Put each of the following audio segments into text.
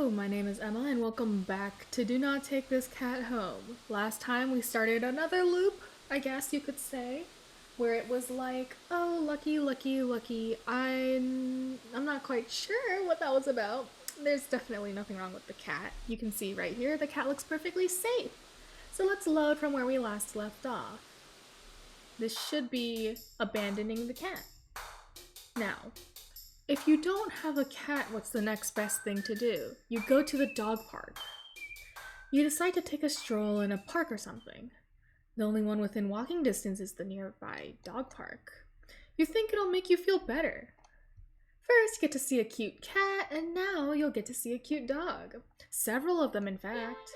Hello, my name is Emma and welcome back to Do Not Take This Cat Home. Last time we started another loop, I guess you could say, where it was like, oh, lucky, lucky, lucky. I'm not quite sure what that was about. There's definitely nothing wrong with the cat. You can see right here, the cat looks perfectly safe. So let's load from where we last left off. This should be abandoning the cat. Now, if you don't have a cat, what's the next best thing to do? You go to the dog park. You decide to take a stroll in a park or something. The only one within walking distance is the nearby dog park. You think it'll make you feel better. First, you get to see a cute cat, and now you'll get to see a cute dog. Several of them, in fact.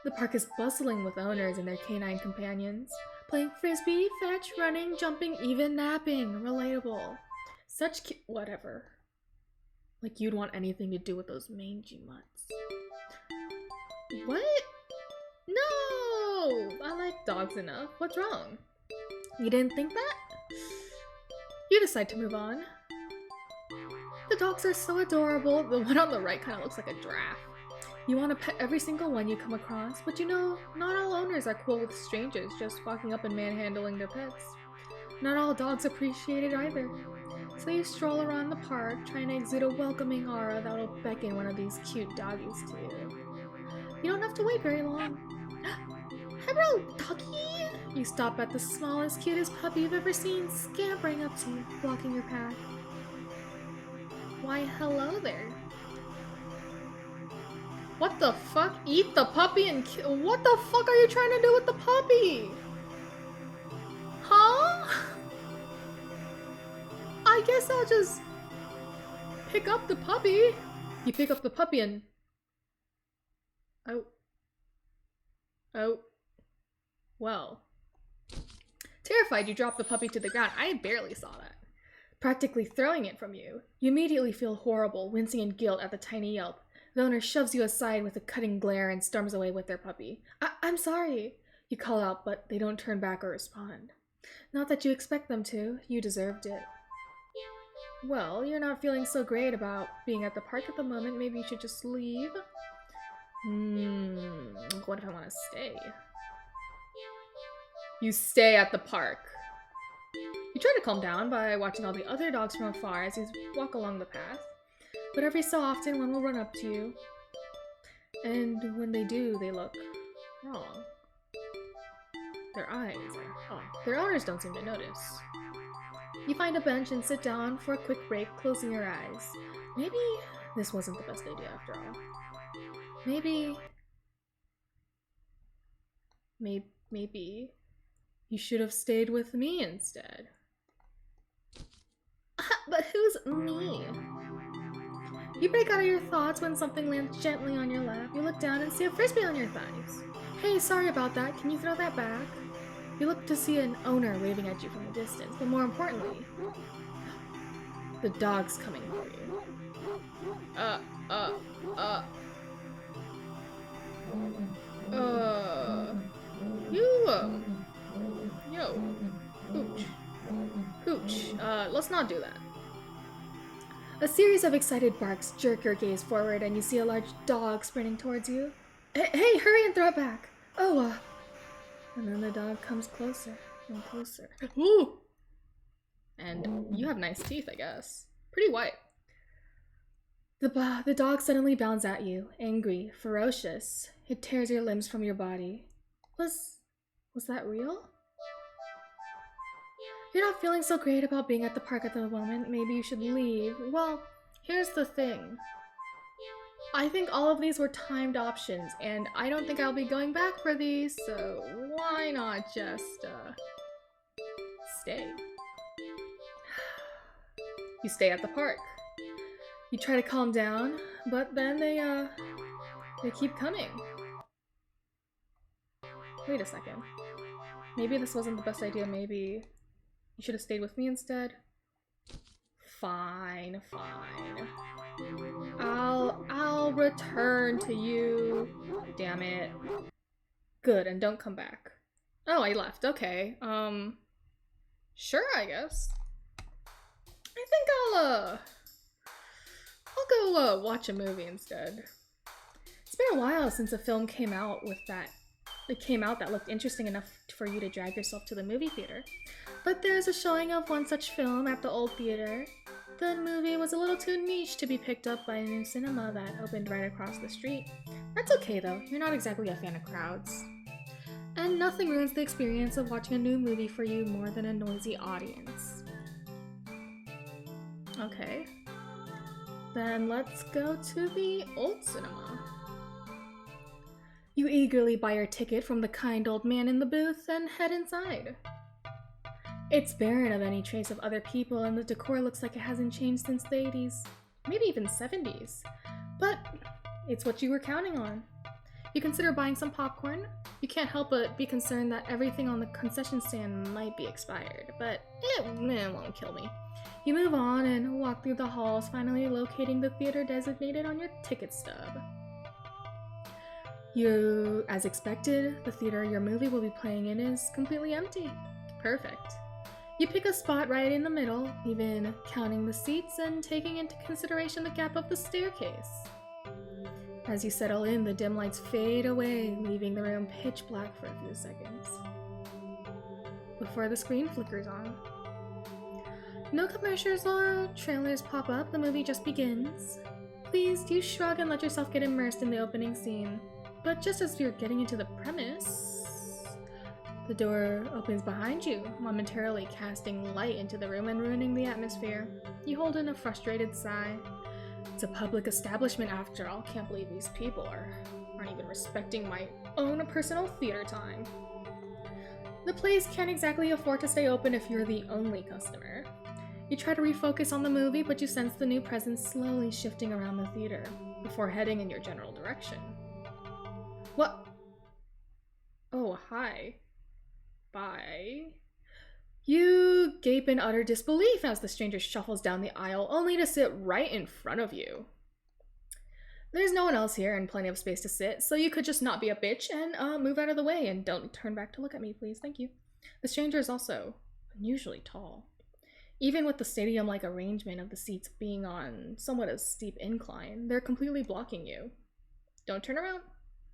The park is bustling with owners and their canine companions, playing frisbee, fetch, running, jumping, even napping. Relatable. Such whatever. Like you'd want anything to do with those mangy mutts. What? No! I like dogs enough. What's wrong? You didn't think that? You decide to move on. The dogs are so adorable. The one on the right kind of looks like a giraffe. You want to pet every single one you come across, but you know, not all owners are cool with strangers just walking up and manhandling their pets. Not all dogs appreciate it either. So you stroll around the park, trying to exude a welcoming aura that'll beckon one of these cute doggies to you. You don't have to wait very long. Hello, doggy! You stop at the smallest, cutest puppy you've ever seen, scampering up to you, blocking your path. Why, hello there. What the fuck? Eat the puppy and kill? What the fuck are you trying to do with the puppy? Huh? I guess I'll just pick up the puppy. You pick up the puppy and... Oh. Well. Terrified, you drop the puppy to the ground. I barely saw that. Practically throwing it from you. You immediately feel horrible, wincing in guilt at the tiny yelp. The owner shoves you aside with a cutting glare and storms away with their puppy. I'm sorry. You call out, but they don't turn back or respond. Not that you expect them to. You deserved it. Well, you're not feeling so great about being at the park at the moment. Maybe you should just leave? What if I want to stay? You stay at the park. You try to calm down by watching all the other dogs from afar as you walk along the path. But every so often, one will run up to you. And when they do, they look wrong. Their eyes are off. Their owners don't seem to notice. You find a bench and sit down for a quick break, closing your eyes. Maybe this wasn't the best idea after all. Maybe you should have stayed with me instead. But who's me? You break out of your thoughts when something lands gently on your lap. You look down and see a frisbee on your thighs. Hey, sorry about that. Can you throw that back? You look to see an owner waving at you from a distance, but more importantly, the dog's coming for you. Yo, Hooch, let's not do that. A series of excited barks jerk your gaze forward and you see a large dog sprinting towards you. Hey, hurry and throw it back. And then the dog comes closer and closer. Ooh! And you have nice teeth, I guess. Pretty white. The dog suddenly bounds at you, angry, ferocious. It tears your limbs from your body. Was that real? You're not feeling so great about being at the park at the moment. Maybe you should leave. Well, here's the thing. I think all of these were timed options, and I don't think I'll be going back for these, so why not just, stay? You stay at the park. You try to calm down, but then they keep coming. Wait a second. Maybe this wasn't the best idea, maybe you should have stayed with me instead? Fine. I'll return to you. Damn it. Good, and don't come back. Oh, I left. Okay. Sure, I guess. I think I'll go watch a movie instead. It's been a while since a film came out that looked interesting enough for you to drag yourself to the movie theater. But there's a showing of one such film at the old theater. The movie was a little too niche to be picked up by a new cinema that opened right across the street. That's okay though, you're not exactly a fan of crowds. And nothing ruins the experience of watching a new movie for you more than a noisy audience. Okay. Then let's go to the old cinema. You eagerly buy your ticket from the kind old man in the booth and head inside. It's barren of any trace of other people, and the decor looks like it hasn't changed since the 80s, maybe even 70s. But it's what you were counting on. You consider buying some popcorn. You can't help but be concerned that everything on the concession stand might be expired, but it won't kill me. You move on and walk through the halls, finally locating the theater designated on your ticket stub. As expected, the theater your movie will be playing in is completely empty. Perfect. You pick a spot right in the middle, even counting the seats and taking into consideration the gap of the staircase. As you settle in, the dim lights fade away, leaving the room pitch black for a few seconds, before the screen flickers on. No commercials or trailers pop up, the movie just begins. Pleased, you shrug and let yourself get immersed in the opening scene. But just as you're getting into the premise, the door opens behind you, momentarily casting light into the room and ruining the atmosphere. You hold in a frustrated sigh. It's a public establishment after all. Can't believe these people aren't even respecting my own personal theater time. The place can't exactly afford to stay open if you're the only customer. You try to refocus on the movie, but you sense the new presence slowly shifting around the theater before heading in your general direction. What? Oh, hi. Bye. You gape in utter disbelief as the stranger shuffles down the aisle, only to sit right in front of you. There's no one else here and plenty of space to sit, so you could just not be a bitch and move out of the way and don't turn back to look at me, please. Thank you. The stranger is also unusually tall. Even with the stadium-like arrangement of the seats being on somewhat a steep incline, they're completely blocking you. Don't turn around.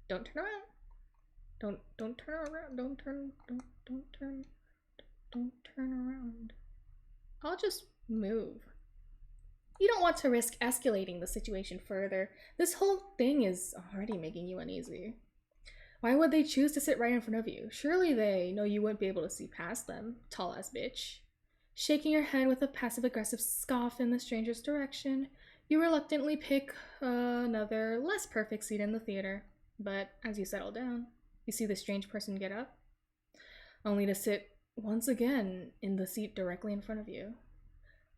Don't turn around. Don't turn around. Don't turn around. I'll just move. You don't want to risk escalating the situation further. This whole thing is already making you uneasy. Why would they choose to sit right in front of you? Surely they know you wouldn't be able to see past them, tall-ass bitch. Shaking your head with a passive-aggressive scoff in the stranger's direction, you reluctantly pick another, less perfect seat in the theater. But as you settle down, you see the strange person get up, only to sit once again in the seat directly in front of you.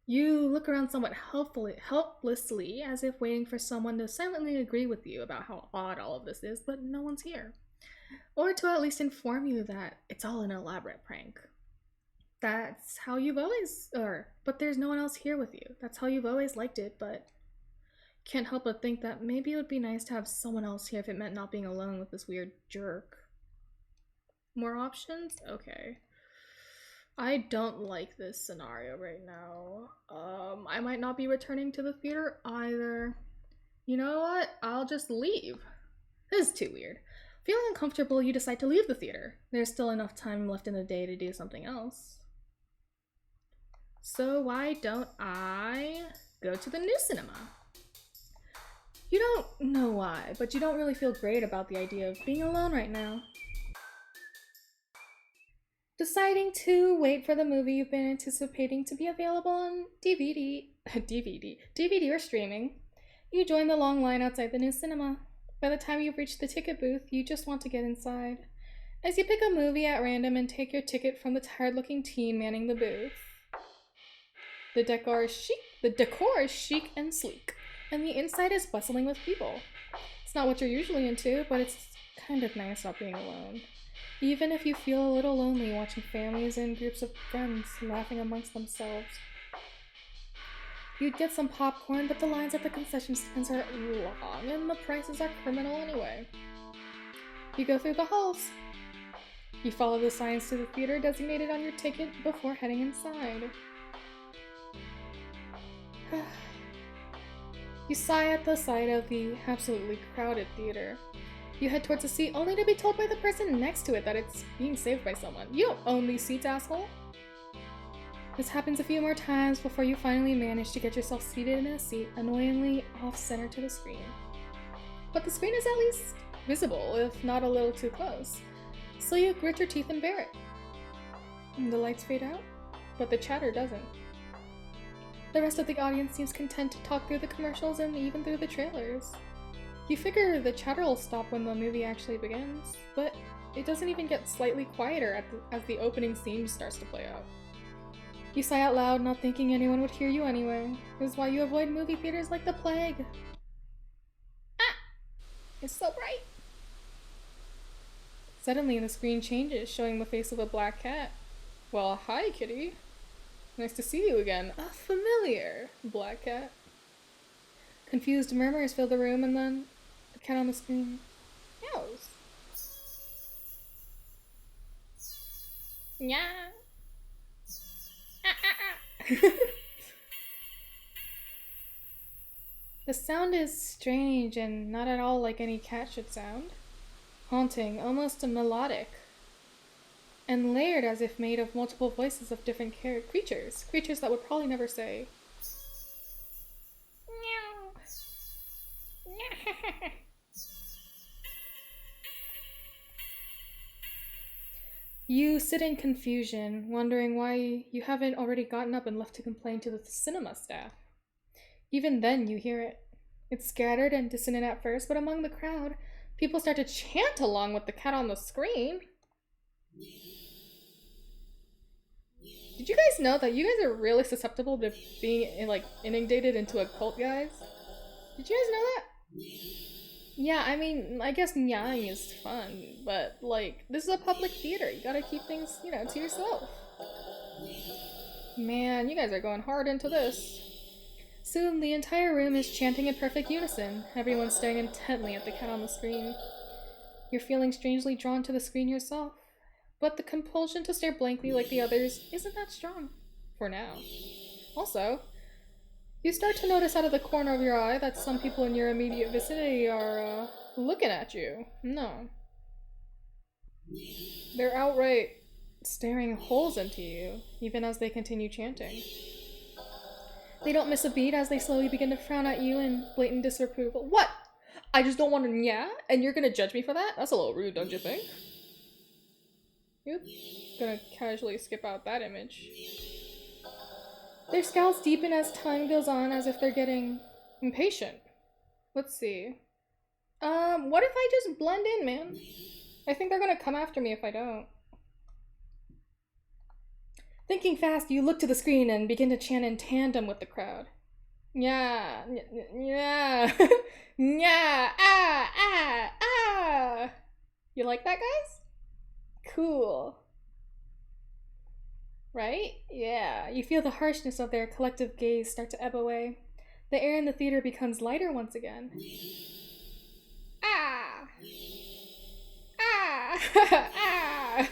You look around somewhat helplessly, as if waiting for someone to silently agree with you about how odd all of this is, but no one's here. Or to at least inform you that it's all an elaborate prank. That's how you've always, but there's no one else here with you. That's how you've always liked it, but can't help but think that maybe it would be nice to have someone else here if it meant not being alone with this weird jerk. More options? Okay. I don't like this scenario right now. I might not be returning to the theater either. You know what? I'll just leave. This is too weird. Feeling uncomfortable, you decide to leave the theater. There's still enough time left in the day to do something else. So why don't I go to the new cinema? You don't know why, but you don't really feel great about the idea of being alone right now. Deciding to wait for the movie you've been anticipating to be available on DVD or streaming, you join the long line outside the new cinema. By the time you've reached the ticket booth, you just want to get inside. As you pick a movie at random and take your ticket from the tired-looking teen manning the booth. The decor is chic and sleek, and the inside is bustling with people. It's not what you're usually into, but it's kind of nice not being alone. Even if you feel a little lonely watching families and groups of friends laughing amongst themselves. You'd get some popcorn, but the lines at the concession stands are long, and the prices are criminal anyway. You go through the halls. You follow the signs to the theater designated on your ticket before heading inside. You sigh at the sight of the absolutely crowded theater. You head towards a seat only to be told by the person next to it that it's being saved by someone. You don't own these seats, asshole! This happens a few more times before you finally manage to get yourself seated in a seat annoyingly off-center to the screen. But the screen is at least visible, if not a little too close, so you grit your teeth and bear it. The lights fade out, but the chatter doesn't. The rest of the audience seems content to talk through the commercials and even through the trailers. You figure the chatter will stop when the movie actually begins, but it doesn't even get slightly quieter as the opening scene starts to play out. You sigh out loud, not thinking anyone would hear you anyway. This is why you avoid movie theaters like the plague. Ah! It's so bright! Suddenly the screen changes, showing the face of a black cat. Well, hi, kitty. Nice to see you again. A familiar black cat. Confused murmurs fill the room, and then the cat on the screen meows. Yeah. The sound is strange and not at all like any cat should sound. Haunting, almost melodic, and layered as if made of multiple voices of different creatures. Creatures that would probably never say meow. You sit in confusion, wondering why you haven't already gotten up and left to complain to the cinema staff. Even then, you hear it. It's scattered and dissonant at first, but among the crowd, people start to chant along with the cat on the screen. Did you guys know that you guys are really susceptible to being inundated into a cult, guys? Did you guys know that? Yeah, I mean, I guess nyang is fun, but like, this is a public theater. You gotta keep things, to yourself. Man, you guys are going hard into this. Soon, the entire room is chanting in perfect unison, everyone staring intently at the cat on the screen. You're feeling strangely drawn to the screen yourself, but the compulsion to stare blankly like the others isn't that strong. For now. Also, you start to notice out of the corner of your eye that some people in your immediate vicinity are, looking at you. No. They're outright staring holes into you, even as they continue chanting. They don't miss a beat as they slowly begin to frown at you in blatant disapproval. What? I just don't want to yeah? And you're gonna judge me for that? That's a little rude, don't you think? You're gonna casually skip out that image. Their scowls deepen as time goes on, as if they're getting impatient. Let's see. What if I just blend in, man? I think they're gonna come after me if I don't. Thinking fast, you look to the screen and begin to chant in tandem with the crowd. Yeah, yeah, yeah, ah. You like that, guys? Cool. Right? Yeah. You feel the harshness of their collective gaze start to ebb away. The air in the theater becomes lighter once again. Ah! Ah! Ah!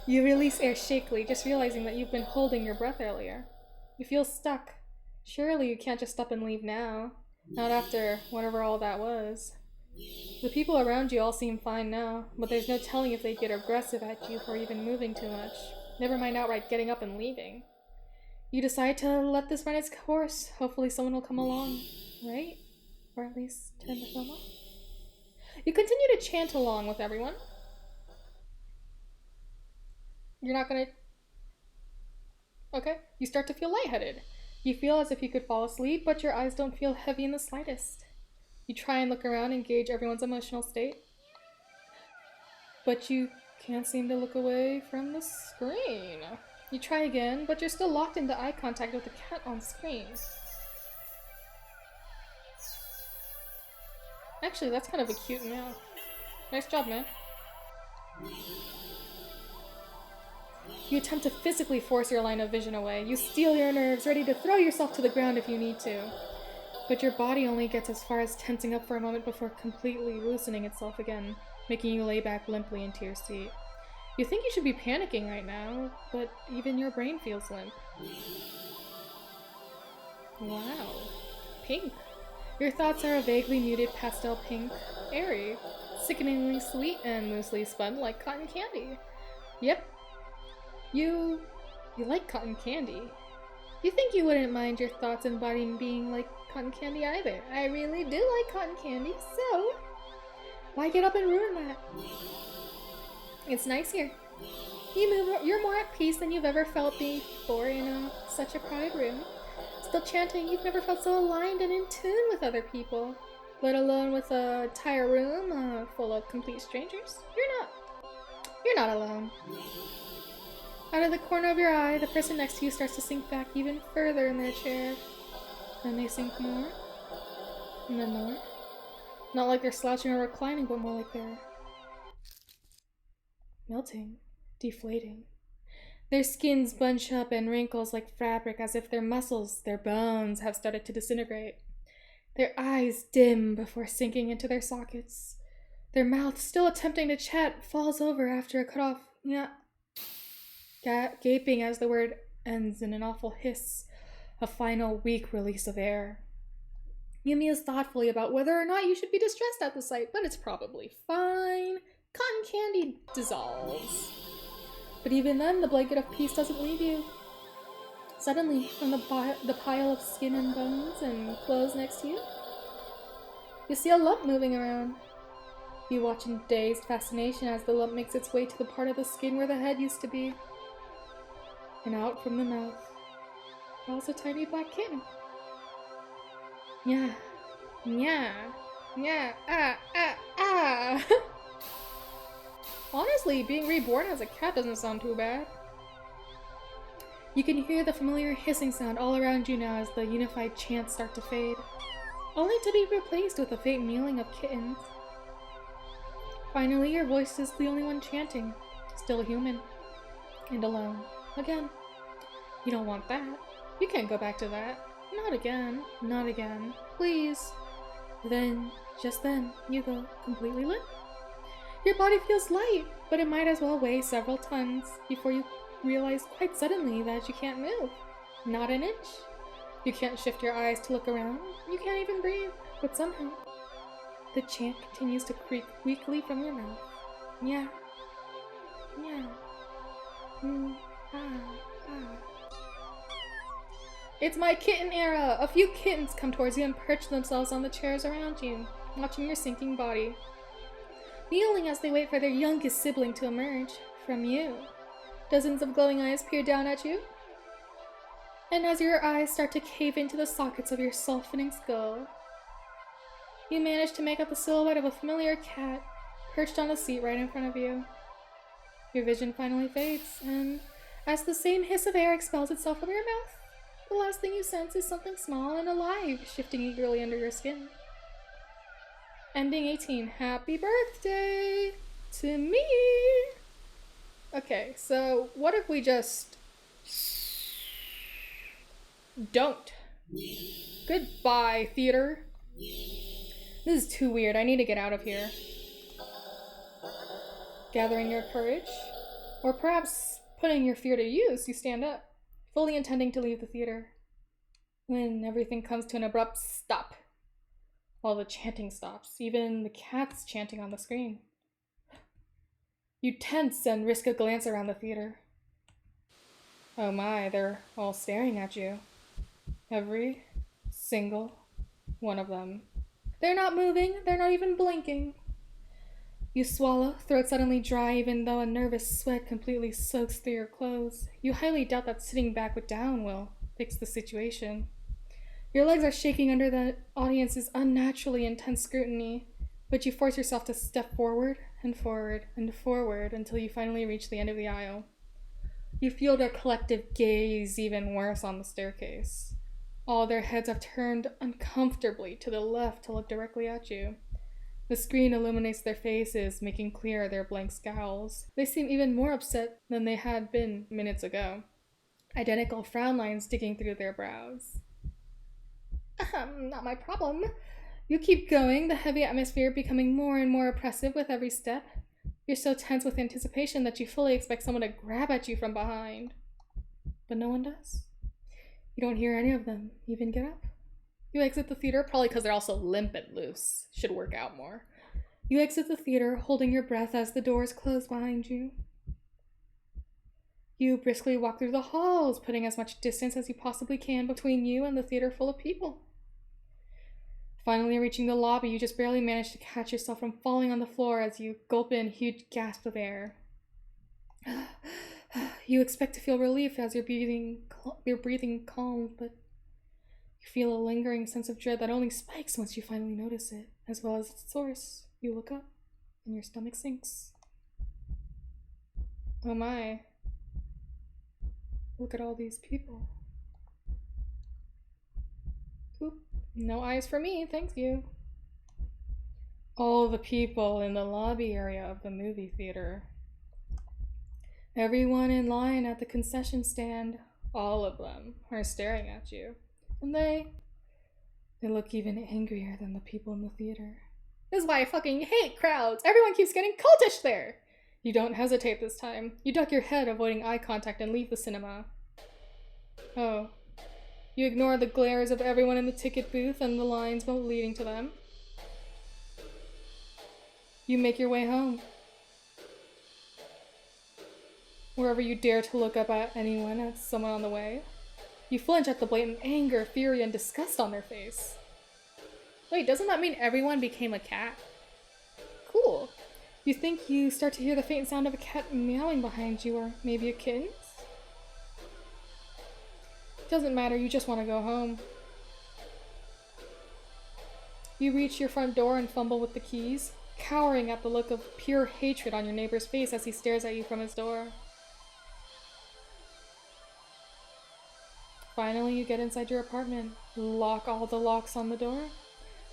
You release air shakily, just realizing that you've been holding your breath earlier. You feel stuck. Surely you can't just up and leave now. Not after whatever all that was. The people around you all seem fine now, but there's no telling if they'd get aggressive at you for even moving too much. Never mind outright getting up and leaving. You decide to let this run its course. Hopefully someone will come along, right? Or at least turn the film off. You continue to chant along with everyone. You're not gonna... Okay. You start to feel lightheaded. You feel as if you could fall asleep, but your eyes don't feel heavy in the slightest. You try and look around and gauge everyone's emotional state. But you can't seem to look away from the screen. You try again, but you're still locked into eye contact with the cat on screen. Actually, that's kind of a cute meow. Nice job, man. You attempt to physically force your line of vision away. You steel your nerves, ready to throw yourself to the ground if you need to. But your body only gets as far as tensing up for a moment before completely loosening itself again, making you lay back limply into your seat. You think you should be panicking right now, but even your brain feels limp. Wow. Pink. Your thoughts are a vaguely muted pastel pink, airy, sickeningly sweet, and loosely spun like cotton candy. Yep, you like cotton candy. You think you wouldn't mind your thoughts and body being like cotton candy either. I really do like cotton candy, so why get up and ruin that? It's nice here. You're more at peace than you've ever felt before in such a crowded room. Still chanting, you've never felt so aligned and in tune with other people, let alone with a entire room full of complete strangers. You're not alone. Out of the corner of your eye, the person next to you starts to sink back even further in their chair. Then they sink more, and then more. Not like they're slouching or reclining, but more like they're melting, deflating. Their skins bunch up and wrinkles like fabric as if their muscles, their bones, have started to disintegrate. Their eyes dim before sinking into their sockets. Their mouth, still attempting to chat, falls over after a cut off gaping as the word ends in an awful hiss, a final weak release of air. You muse thoughtfully about whether or not you should be distressed at the sight, but it's probably fine. Cotton candy dissolves. But even then, the blanket of peace doesn't leave you. Suddenly, from the pile of skin and bones and clothes next to you, you see a lump moving around. You watch in dazed fascination as the lump makes its way to the part of the skin where the head used to be. And out from the mouth crawls a tiny black kitten. Yeah, ah. Honestly, being reborn as a cat doesn't sound too bad. You can hear the familiar hissing sound all around you now as the unified chants start to fade, only to be replaced with a faint mewing of kittens. Finally, your voice is the only one chanting, still human, and alone. Again. You don't want that. You can't go back to that. Not again. Not again. Please. Then, just then, you go completely limp. Your body feels light, but it might as well weigh several tons before you realize quite suddenly that you can't move. Not an inch. You can't shift your eyes to look around. You can't even breathe. But somehow, the chant continues to creak weakly from your mouth. Yeah. It's my kitten era! A few kittens come towards you and perch themselves on the chairs around you, watching your sinking body, kneeling as they wait for their youngest sibling to emerge from you. Dozens of glowing eyes peer down at you, and as your eyes start to cave into the sockets of your softening skull, you manage to make out the silhouette of a familiar cat perched on a seat right in front of you. Your vision finally fades, and as the same hiss of air expels itself from your mouth, the last thing you sense is something small and alive shifting eagerly under your skin. Ending 18. Happy birthday to me! Okay, so what if we just don't? Goodbye, theater. This is too weird. I need to get out of here. Gathering your courage, or perhaps putting your fear to use, you stand up, fully intending to leave the theater, when everything comes to an abrupt stop. All the chanting stops, even the cats chanting on the screen. You tense and risk a glance around the theater. Oh my, they're all staring at you. Every single one of them. They're not moving, they're not even blinking. You swallow, throat suddenly dry even though a nervous sweat completely soaks through your clothes. You highly doubt that sitting back with down will fix the situation. Your legs are shaking under the audience's unnaturally intense scrutiny, but you force yourself to step forward and forward and forward until you finally reach the end of the aisle. You feel their collective gaze even worse on the staircase. All their heads have turned uncomfortably to the left to look directly at you. The screen illuminates their faces, making clear their blank scowls. They seem even more upset than they had been minutes ago. Identical frown lines sticking through their brows. Not my problem. You keep going, the heavy atmosphere becoming more and more oppressive with every step. You're so tense with anticipation that you fully expect someone to grab at you from behind. But no one does. You don't hear any of them even get up. You exit the theater, probably because they're also limp and loose. Should work out more. You exit the theater, holding your breath as the doors close behind you. You briskly walk through the halls, putting as much distance as you possibly can between you and the theater full of people. Finally reaching the lobby, you just barely manage to catch yourself from falling on the floor as you gulp in huge gasps of air. You expect to feel relief as your breathing calms, but you feel a lingering sense of dread that only spikes once you finally notice it, as well as its source. You look up, and your stomach sinks. Oh my. Look at all these people. Oop, no eyes for me, thank you. All the people in the lobby area of the movie theater. Everyone in line at the concession stand, all of them, are staring at you. And they look even angrier than the people in the theater. This is why I fucking hate crowds. Everyone keeps getting cultish there. You don't hesitate this time. You duck your head, avoiding eye contact, and leave the cinema. Oh. You ignore the glares of everyone in the ticket booth and the lines leading to them. You make your way home. Wherever you dare to look up at anyone, at someone on the way. You flinch at the blatant anger, fury, and disgust on their face. Wait, doesn't that mean everyone became a cat? Cool. You think you start to hear the faint sound of a cat meowing behind you, or maybe a kitten's? Doesn't matter, you just want to go home. You reach your front door and fumble with the keys, cowering at the look of pure hatred on your neighbor's face as he stares at you from his door. Finally, you get inside your apartment, lock all the locks on the door,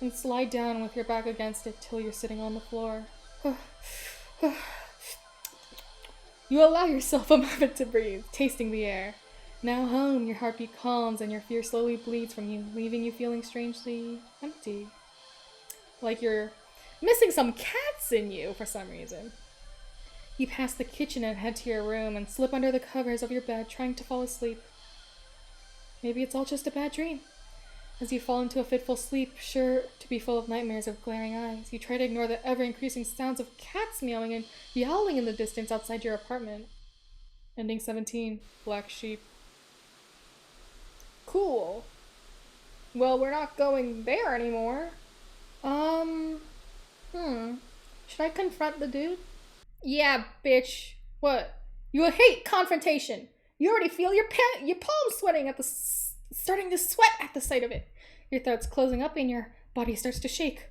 and slide down with your back against it till you're sitting on the floor. You allow yourself a moment to breathe, tasting the air. Now home, your heartbeat calms and your fear slowly bleeds from you, leaving you feeling strangely empty. Like you're missing some cats in you for some reason. You pass the kitchen and head to your room and slip under the covers of your bed, trying to fall asleep. Maybe it's all just a bad dream. As you fall into a fitful sleep, sure to be full of nightmares of glaring eyes, you try to ignore the ever-increasing sounds of cats meowing and yowling in the distance outside your apartment. Ending 17. Black Sheep. Cool. Well, we're not going there anymore. Should I confront the dude? Yeah, bitch. What? You hate confrontation. You already feel your palms sweating at starting to sweat at the sight of it. Your throat's closing up and your body starts to shake.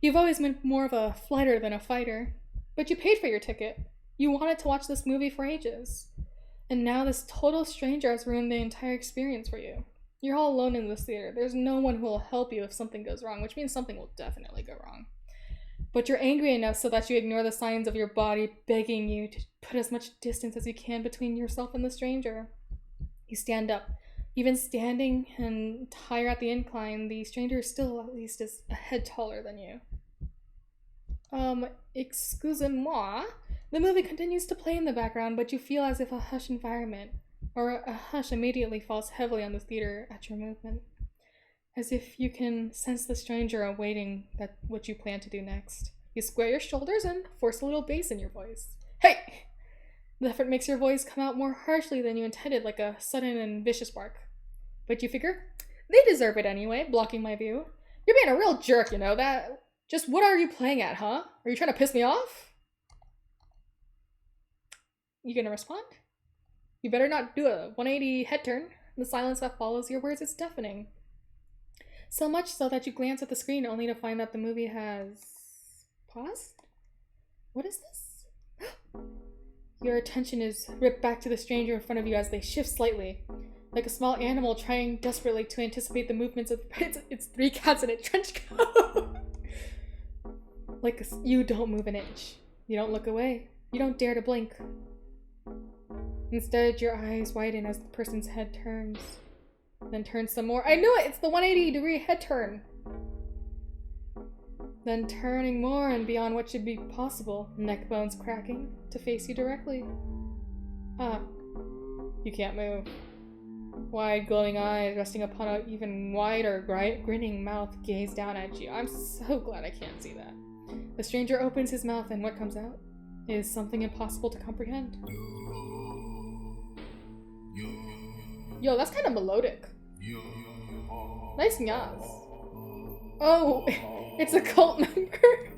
You've always been more of a flighter than a fighter. But you paid for your ticket. You wanted to watch this movie for ages. And now this total stranger has ruined the entire experience for you. You're all alone in this theater. There's no one who will help you if something goes wrong, which means something will definitely go wrong. But you're angry enough so that you ignore the signs of your body begging you to put as much distance as you can between yourself and the stranger. You stand up. Even standing and higher at the incline, the stranger still at least is a head taller than you. Excusez-moi. The movie continues to play in the background, but you feel as if a hushed environment, or a hush immediately falls heavily on the theater at your movement. As if you can sense the stranger awaiting what you plan to do next. You square your shoulders and force a little bass in your voice. Hey! The effort makes your voice come out more harshly than you intended, like a sudden and vicious bark. But you figure, they deserve it anyway, blocking my view. You're being a real jerk, you know that? Just what are you playing at, huh? Are you trying to piss me off? You gonna respond? You better not do a 180 head turn. The silence that follows your words is deafening. So much so that you glance at the screen only to find that the movie has paused? What is this? Your attention is ripped back to the stranger in front of you as they shift slightly, like a small animal trying desperately to anticipate the movements of its three cats in a trench coat. You don't move an inch. You don't look away. You don't dare to blink. Instead, your eyes widen as the person's head turns. Then turns some more. I knew it! It's the 180-degree head turn! Then turning more and beyond what should be possible, neck bones cracking, to face you directly. Ah. You can't move. Wide, glowing eyes resting upon an even wider, grinning mouth gaze down at you. I'm so glad I can't see that. The stranger opens his mouth and what comes out is something impossible to comprehend. Yo, that's kind of melodic. Nice yas. Oh, it's a cult member.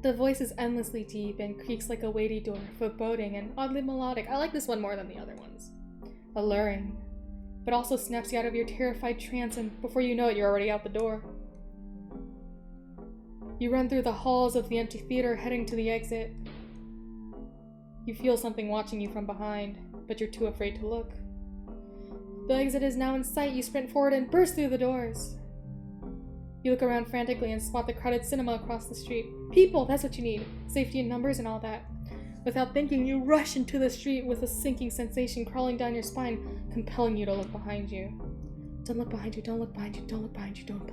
The voice is endlessly deep and creaks like a weighty door, foreboding and oddly melodic. I like this one more than the other ones. Alluring, but also snaps you out of your terrified trance, and before you know it, you're already out the door. You run through the halls of the empty theater, heading to the exit. You feel something watching you from behind, but you're too afraid to look. The exit is now in sight. You sprint forward and burst through the doors. You look around frantically and spot the crowded cinema across the street. People, that's what you need. Safety in numbers and all that. Without thinking, you rush into the street with a sinking sensation crawling down your spine, compelling you to look behind you. Don't look behind you, don't look behind you, don't look behind you, don't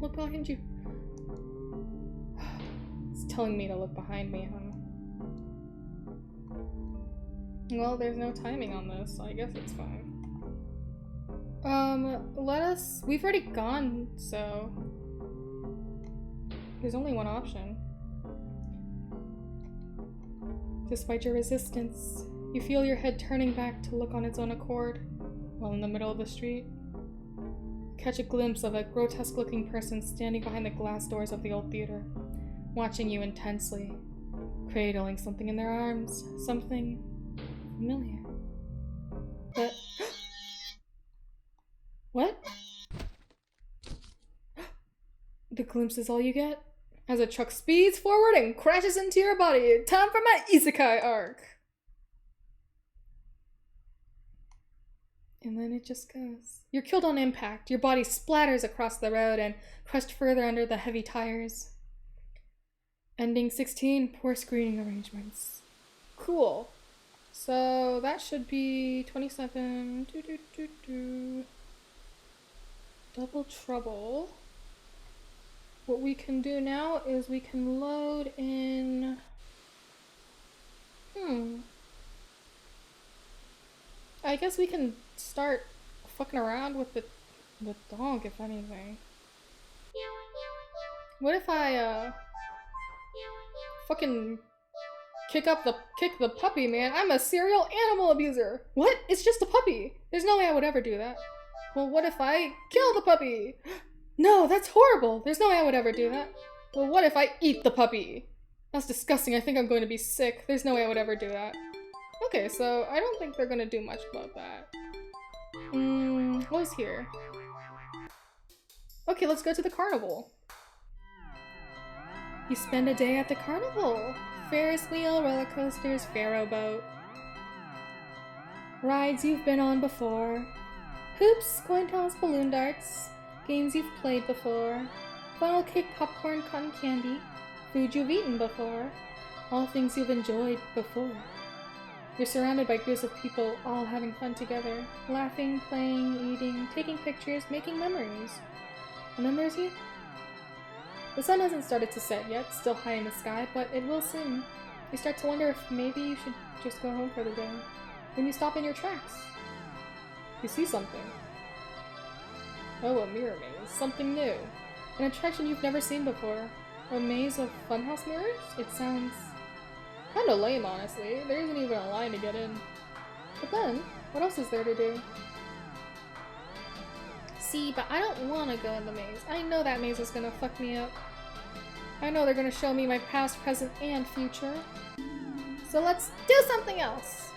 look behind you. It's telling me to look behind me, huh? Well, there's no timing on this, so I guess it's fine. We've already gone, so there's only one option. Despite your resistance, you feel your head turning back to look on its own accord, while in the middle of the street. Catch a glimpse of a grotesque-looking person standing behind the glass doors of the old theater, watching you intensely, cradling something in their arms, something familiar. But what? The glimpse is all you get? As a truck speeds forward and crashes into your body. Time for my isekai arc! And then it just goes. You're killed on impact. Your body splatters across the road and crushed further under the heavy tires. Ending 16, poor screening arrangements. Cool. So that should be 27. Double trouble. What we can do now is we can load in... I guess we can start fucking around with the dog, if anything. What if I, fucking kick the puppy, man? I'm a serial animal abuser! What? It's just a puppy! There's no way I would ever do that. Well, what if I kill the puppy? No, that's horrible! There's no way I would ever do that. Well, what if I eat the puppy? That's disgusting. I think I'm going to be sick. There's no way I would ever do that. Okay, so I don't think they're gonna do much about that. What was here? Okay, let's go to the carnival. You spend a day at the carnival. Ferris wheel, roller coasters, pharaoh boat. Rides you've been on before. Hoops, coin toss, balloon darts. Games you've played before. Funnel cake, popcorn, cotton candy. Food you've eaten before. All things you've enjoyed before. You're surrounded by groups of people all having fun together. Laughing, playing, eating, taking pictures, making memories. Remembers you? The sun hasn't started to set yet, still high in the sky, but it will soon. You start to wonder if maybe you should just go home for the day. Then you stop in your tracks. You see something. Oh, a mirror maze. Something new. An attraction you've never seen before. A maze of funhouse mirrors? It sounds kinda lame, honestly. There isn't even a line to get in. But then, what else is there to do? See, but I don't want to go in the maze. I know that maze is gonna fuck me up. I know they're gonna show me my past, present, and future. So let's do something else!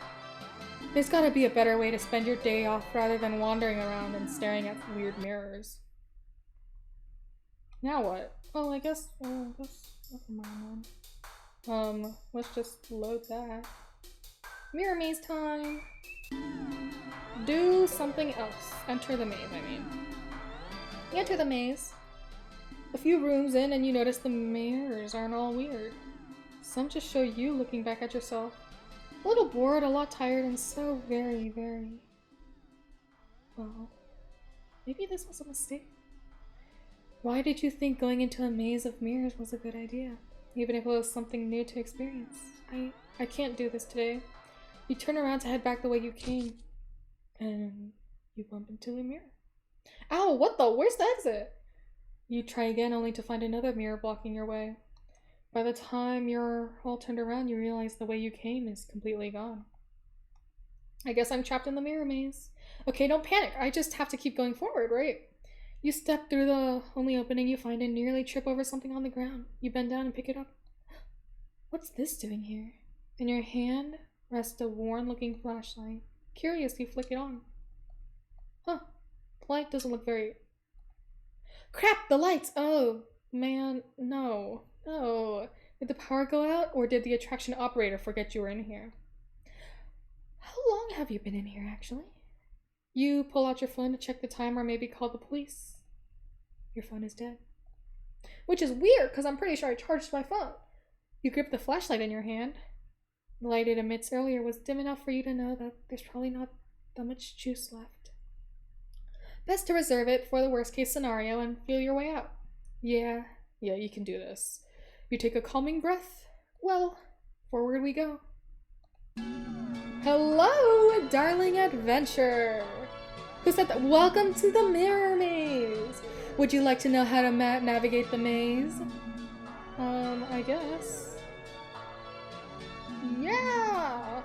There's gotta be a better way to spend your day off rather than wandering around and staring at weird mirrors. Now what? Oh, I guess never mind then. Let's just load that. Mirror maze time! Do something else. Enter the maze, I mean. You enter the maze. A few rooms in and you notice the mirrors aren't all weird. Some just show you looking back at yourself. A little bored, a lot tired, and so very, very... well, maybe this was a mistake. Why did you think going into a maze of mirrors was a good idea? Even if it was something new to experience. I can't do this today. You turn around to head back the way you came, and you bump into the mirror. Ow, what the? Where's the exit? You try again, only to find another mirror blocking your way. By the time you're all turned around, you realize the way you came is completely gone. I guess I'm trapped in the mirror maze. Okay, don't panic. I just have to keep going forward, right? You step through the only opening you find and nearly trip over something on the ground. You bend down and pick it up. What's this doing here? In your hand rests a worn-looking flashlight. Curious, you flick it on. Huh. The light doesn't look very... Crap! The lights! Oh, man. No. No. Did the power go out, or did the attraction operator forget you were in here? How long have you been in here, actually? You pull out your phone to check the time or maybe call the police. Your phone is dead. Which is weird, because I'm pretty sure I charged my phone. You grip the flashlight in your hand. The light it emits earlier was dim enough for you to know that there's probably not that much juice left. Best to reserve it for the worst case scenario and feel your way out. Yeah, you can do this. You take a calming breath. Well, forward we go. Hello, darling adventure! Who said that? Welcome to the mirror maze! Would you like to know how to navigate the maze? I guess. Yeah!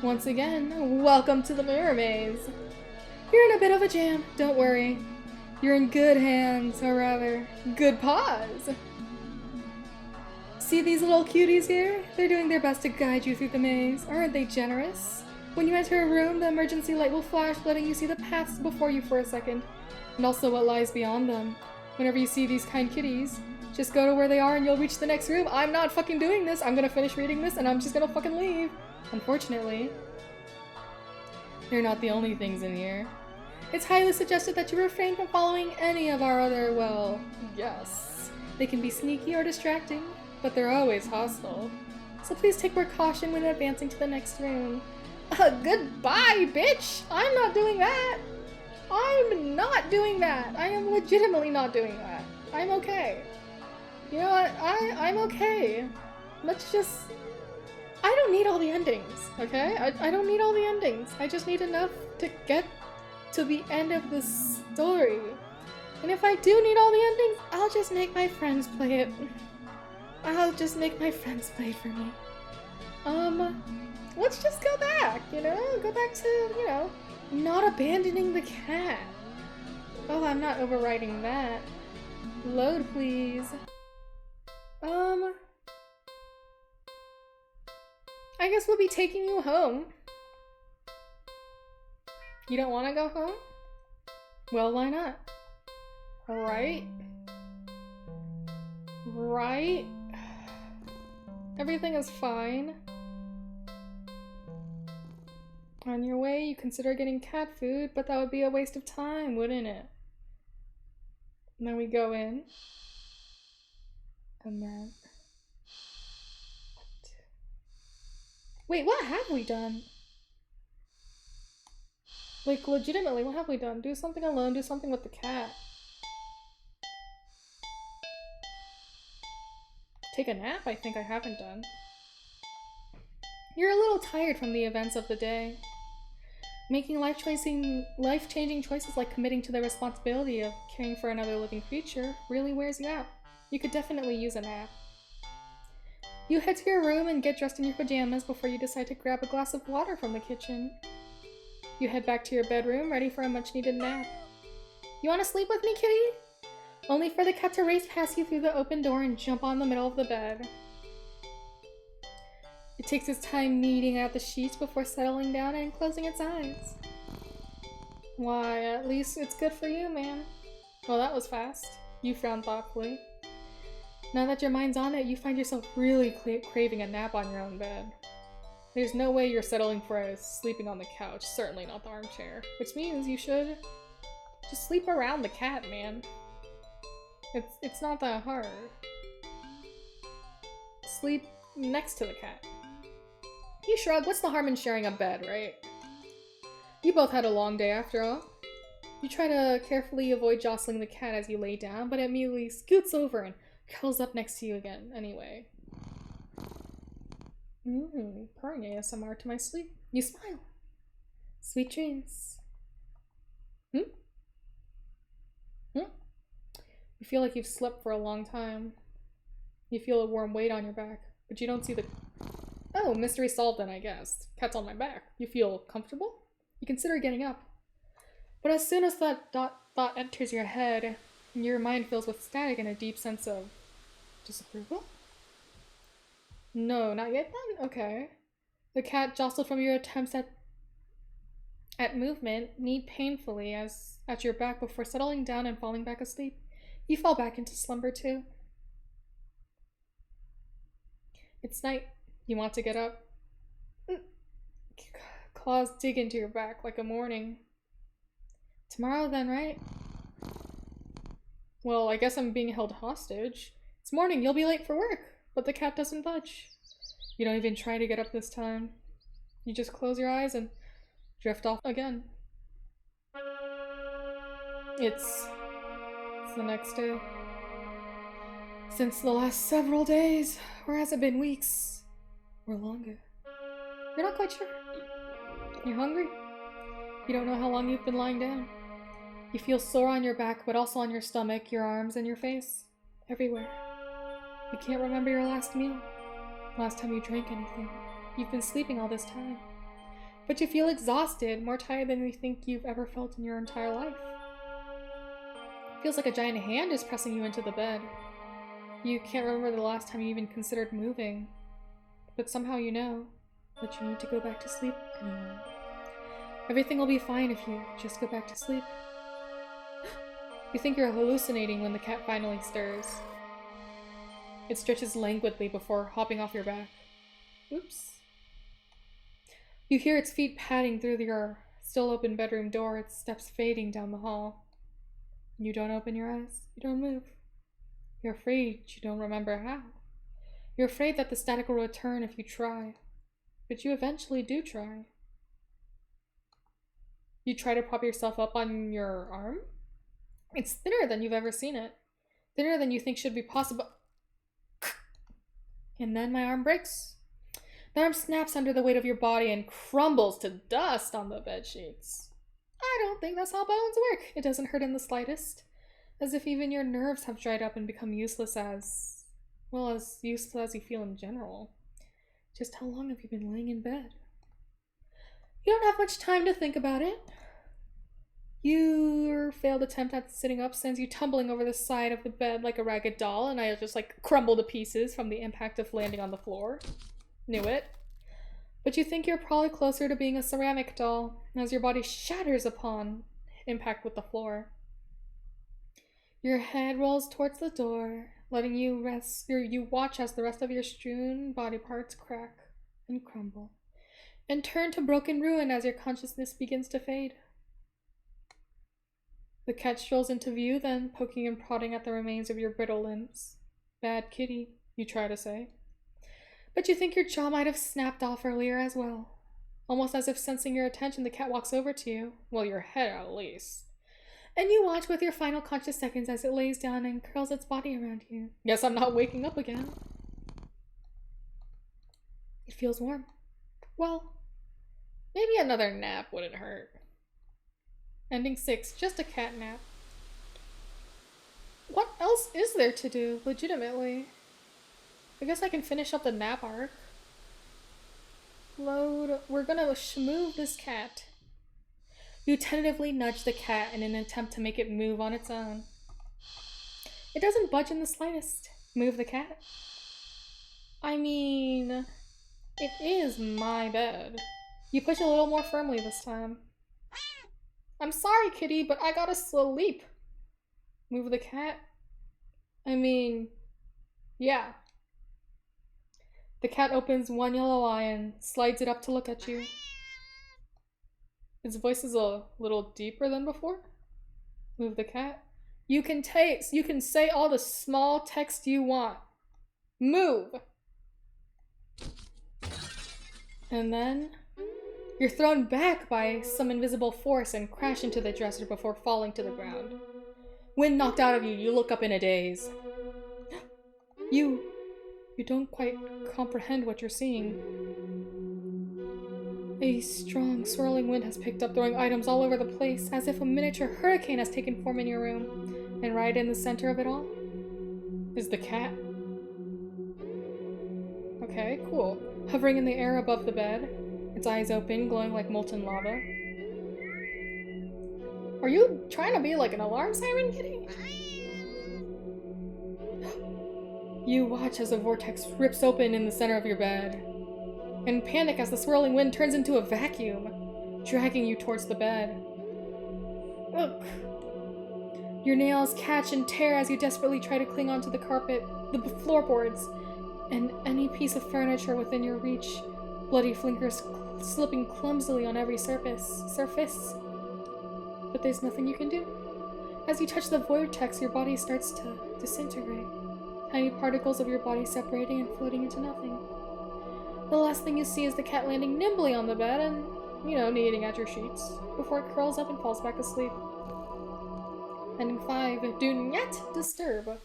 Once again, welcome to the mirror maze. You're in a bit of a jam, don't worry. You're in good hands, or rather, good paws. See these little cuties here? They're doing their best to guide you through the maze. Aren't they generous? When you enter a room, the emergency light will flash, letting you see the paths before you for a second, and also what lies beyond them. Whenever you see these kind kitties, just go to where they are and you'll reach the next room. I'm not fucking doing this. I'm gonna finish reading this and I'm just gonna fucking leave. Unfortunately, they're not the only things in here. It's highly suggested that you refrain from following any of our other, well, yes. They can be sneaky or distracting, but they're always hostile. So please take precaution when advancing to the next room. Goodbye, bitch! I'm not doing that! I'm not doing that! I am legitimately not doing that. I'm okay. You know what? I'm okay. Let's just... I don't need all the endings, okay? I don't need all the endings. I just need enough to get to the end of the story. And if I do need all the endings, I'll just make my friends play it. I'll just make my friends play for me. Let's just go back, you know? Go back to, you know, not abandoning the cat. Oh, I'm not overwriting that. Load, please. I guess we'll be taking you home. You don't want to go home? Well, why not? Right? Right? Everything is fine. On your way, you consider getting cat food, but that would be a waste of time, wouldn't it? And then we go in. And then... What? Wait, what have we done? Like, legitimately, what have we done? Do something alone, do something with the cat. Take a nap, I think I haven't done. You're a little tired from the events of the day. Making life-changing choices like committing to the responsibility of caring for another living creature really wears you out. You could definitely use a nap. You head to your room and get dressed in your pajamas before you decide to grab a glass of water from the kitchen. You head back to your bedroom, ready for a much-needed nap. You want to sleep with me, kitty? Only for the cat to race past you through the open door and jump on the middle of the bed. It takes its time kneading out the sheets before settling down and closing its eyes. Why, at least it's good for you, man. Well, that was fast. You frowned thoughtfully. Now that your mind's on it, you find yourself really craving a nap on your own bed. There's no way you're settling for sleeping on the couch, certainly not the armchair. Which means you should just sleep around the cat, man. It's not that hard. Sleep next to the cat. You shrug. What's the harm in sharing a bed, right? You both had a long day after all. You try to carefully avoid jostling the cat as you lay down, but it immediately scoots over and curls up next to you again anyway. Purring ASMR to my sleep. You smile. Sweet dreams. Hmm? Hmm? You feel like you've slept for a long time. You feel a warm weight on your back, but you don't see the... Oh, mystery solved then, I guess. Cat's on my back. You feel comfortable? You consider getting up. But as soon as that thought enters your head, your mind fills with static and a deep sense of disapproval? No, not yet then? Okay. The cat, jostled from your attempts at movement, kneed painfully as at your back before settling down and falling back asleep. You fall back into slumber too. It's night. You want to get up. Claws dig into your back like a morning. Tomorrow then, right? Well, I guess I'm being held hostage. It's morning, you'll be late for work. But the cat doesn't budge. You don't even try to get up this time. You just close your eyes and drift off again. It's the next day. Since the last several days, or has it been weeks? Or longer? You're not quite sure. You're hungry? You don't know how long you've been lying down. You feel sore on your back, but also on your stomach, your arms, and your face. Everywhere. You can't remember your last meal. Last time you drank anything. You've been sleeping all this time. But you feel exhausted, more tired than you think you've ever felt in your entire life. It feels like a giant hand is pressing you into the bed. You can't remember the last time you even considered moving. But somehow you know that you need to go back to sleep anyway. Everything will be fine if you just go back to sleep. You think you're hallucinating when the cat finally stirs. It stretches languidly before hopping off your back. Oops. You hear its feet padding through your still open bedroom door, its steps fading down the hall. You don't open your eyes. You don't move. You're afraid you don't remember how. You're afraid that the static will return if you try. But you eventually do try. You try to prop yourself up on your arm? It's thinner than you've ever seen it. Thinner than you think should be possible. And then my arm breaks. The arm snaps under the weight of your body and crumbles to dust on the bedsheets. I don't think that's how bones work. It doesn't hurt in the slightest. As if even your nerves have dried up and become useless as... well, as useless as you feel in general. Just how long have you been laying in bed? You don't have much time to think about it. Your failed attempt at sitting up sends you tumbling over the side of the bed like a ragged doll, and I just crumble to pieces from the impact of landing on the floor. Knew it. But you think you're probably closer to being a ceramic doll, as your body shatters upon impact with the floor. Your head rolls towards the door, letting you rest. You watch as the rest of your strewn body parts crack and crumble, and turn to broken ruin as your consciousness begins to fade. The cat strolls into view, then poking and prodding at the remains of your brittle limbs. Bad kitty, you try to say. But you think your jaw might have snapped off earlier as well. Almost as if sensing your attention, the cat walks over to you. Well, your head at least. And you watch with your final conscious seconds as it lays down and curls its body around you. Guess I'm not waking up again. It feels warm. Well, maybe another nap wouldn't hurt. Ending 6, just a cat nap. What else is there to do, legitimately? I guess I can finish up the nap arc. Load. We're gonna move this cat. You tentatively nudge the cat in an attempt to make it move on its own. It doesn't budge in the slightest. Move the cat. I mean, it is my bed. You push a little more firmly this time. I'm sorry, kitty, but I gotta sleep. Move the cat. I mean, yeah. The cat opens one yellow eye and slides it up to look at you. Its voice is a little deeper than before. Move the cat. You can say all the small text you want. Move! And then you're thrown back by some invisible force and crash into the dresser before falling to the ground. Wind knocked out of you, you look up in a daze. You You don't quite comprehend what you're seeing. A strong, swirling wind has picked up, throwing items all over the place, as if a miniature hurricane has taken form in your room. And right in the center of it all is the cat. Okay, cool. Hovering in the air above the bed, its eyes open, glowing like molten lava. Are you trying to be like an alarm siren, kitty? You watch as a vortex rips open in the center of your bed. In panic as the swirling wind turns into a vacuum, dragging you towards the bed. Ugh. Your nails catch and tear as you desperately try to cling onto the carpet, the floorboards, and any piece of furniture within your reach, bloody fingers slipping clumsily on every surface. But there's nothing you can do. As you touch the vortex, your body starts to disintegrate. Tiny particles of your body separating and floating into nothing. The last thing you see is the cat landing nimbly on the bed and, kneading at your sheets, before it curls up and falls back asleep. Ending 5. Do not disturb.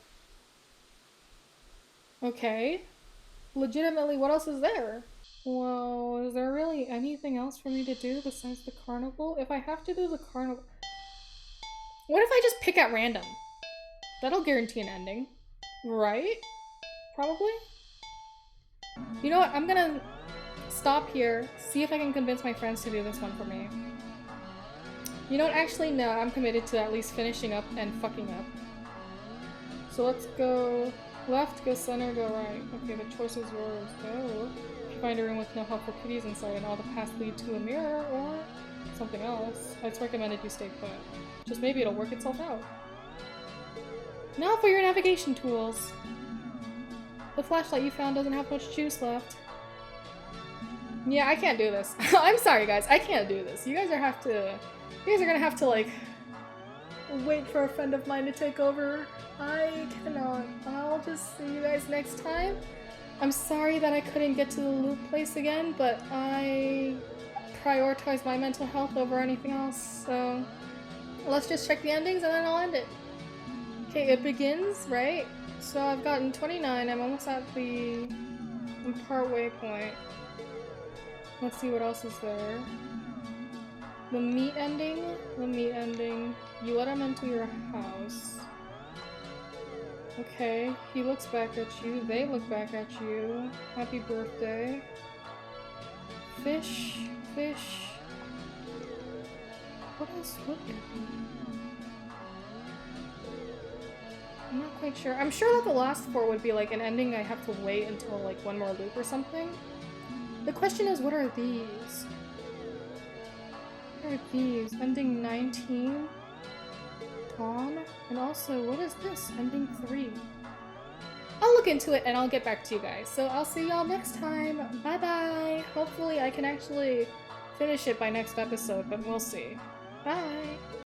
Okay. Legitimately, what else is there? Well, is there really anything else for me to do besides the carnival? If I have to do the carnival... What if I just pick at random? That'll guarantee an ending. Right? Probably? You know what? I'm gonna stop here, see if I can convince my friends to do this one for me. You know what? Actually, no. I'm committed to at least finishing up and fucking up. So let's go left, go center, go right. Okay, the choice is yours. Go. If you find a room with no helpful kitties inside and all the paths lead to a mirror or something else, it's recommended you stay put. Just maybe it'll work itself out. Now for your navigation tools. The flashlight you found doesn't have much juice left. Yeah, I can't do this. I'm sorry, guys. I can't do this. You guys are gonna have to, like, wait for a friend of mine to take over. I cannot. I'll just see you guys next time. I'm sorry that I couldn't get to the loop place again, but I prioritize my mental health over anything else, so let's just check the endings and then I'll end it. Okay, it begins, right? So I've gotten 29, I'm almost at the part-way point. Let's see what else is there. The meat ending. You let him into your house. Okay, he looks back at you, they look back at you. Happy birthday. Fish. What else would there be? I'm not quite sure. I'm sure that the last 4 would be like an ending I have to wait until like one more loop or something. The question is, what are these? What are these? Ending 19? Dawn? And also, what is this? Ending 3. I'll look into it and I'll get back to you guys. So I'll see y'all next time. Bye bye! Hopefully I can actually finish it by next episode, but we'll see. Bye!